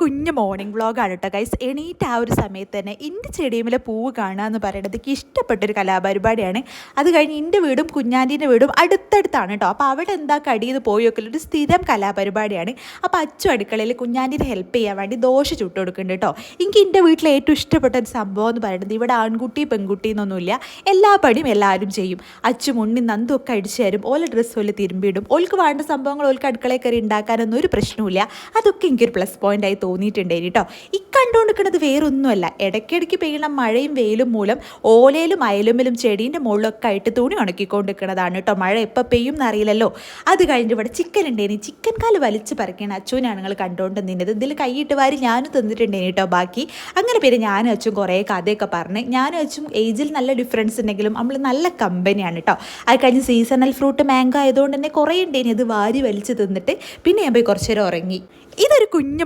കുഞ്ഞു മോർണിംഗ് വ്ളോഗാണ് കേട്ടോ ഗൈസ്. എണീറ്റ് ആ ഒരു സമയത്ത് തന്നെ എൻ്റെ ചെടിയുമിലെ പൂവ് കാണുക എന്ന് പറയുന്നത് എനിക്ക് ഇഷ്ടപ്പെട്ടൊരു കലാപരിപാടിയാണ്. അത് കഴിഞ്ഞ് എൻ്റെ വീടും കുഞ്ഞാൻ്റീൻ്റെ വീടും അടുത്തടുത്താണ് കേട്ടോ. അപ്പോൾ അവിടെ എന്താ കടിയത് പോയി വെക്കൽ ഒരു സ്ഥിരം കലാപരിപാടിയാണ്. അപ്പോൾ അച്ചു അടുക്കളയിൽ കുഞ്ഞാൻ്റീനെ ഹെൽപ്പ് ചെയ്യാൻ വേണ്ടി ദോശ ചുട്ട് കൊടുക്കുന്നുണ്ട് കേട്ടോ. എനിക്ക് എൻ്റെ വീട്ടിൽ ഏറ്റവും ഇഷ്ടപ്പെട്ട ഒരു സംഭവം എന്ന് പറയുന്നത് ഇവിടെ ആൺകുട്ടി പെൺകുട്ടി എന്നൊന്നുമില്ല, എല്ലാ പണിയും എല്ലാവരും ചെയ്യും. അച്ചു മുണ്ണി നന്ദൊക്കെ അടിച്ചു തരും, ഓല ഡ്രസ്സ് പോലെ തിരുമ്പിയിടും, ഓൾക്ക് വേണ്ട സംഭവങ്ങൾ ഓൾക്ക് അടുക്കളയിൽ കയറി ഉണ്ടാക്കാനൊന്നും ഒരു പ്രശ്നമില്ല. അതൊക്കെ എനിക്കൊരു പ്ലസ് പോയിന്റ് ആയി തോന്നിയിട്ടുണ്ടായിരുന്നു കേട്ടോ. ഈ കണ്ടുകൊണ്ടിരിക്കുന്നത് വേറൊന്നുമല്ല, ഇടയ്ക്കിടയ്ക്ക് പെയ്യുന്ന മഴയും വെയിലും മൂലം ഓലയിലും അയലുമ്പിലും ചെടീൻ്റെ മുകളിലൊക്കെ ആയിട്ട് തുണി ഉണക്കിക്കൊണ്ടിരിക്കുന്നതാണ് കേട്ടോ. മഴ എപ്പോൾ പെയ്യും എന്നറിയില്ലല്ലോ. അത് കഴിഞ്ഞ് ഇവിടെ ചിക്കൻ ഉണ്ടായിരുന്നു, ചിക്കൻ കാല് വലിച്ച് പറിക്കണം അച്ചുവിനാണ് നിങ്ങൾ കണ്ടുകൊണ്ട് നിന്നത്. ഇതിൽ കൈയിട്ട് വാരി ഞാനും തന്നിട്ടുണ്ടായിരുന്നു കേട്ടോ ബാക്കി. അങ്ങനെ പേര് ഞാനും അച്ചും കുറേ കഥയൊക്കെ പറഞ്ഞ്, ഞാനും അച്ചും ഏജിൽ നല്ല ഡിഫറൻസ് ഉണ്ടെങ്കിലും നമ്മൾ നല്ല കമ്പനിയാണ് കേട്ടോ. അത് കഴിഞ്ഞ് സീസണൽ ഫ്രൂട്ട് മാംഗോ ആയതുകൊണ്ട് തന്നെ കുറേ ഉണ്ടായിരുന്നു, അത് വാരി വലിച്ച് തിന്നിട്ട് പിന്നെ ഞാൻ പോയി കുറച്ച് നേരം ഉറങ്ങി. ഇതൊരു കുഞ്ഞു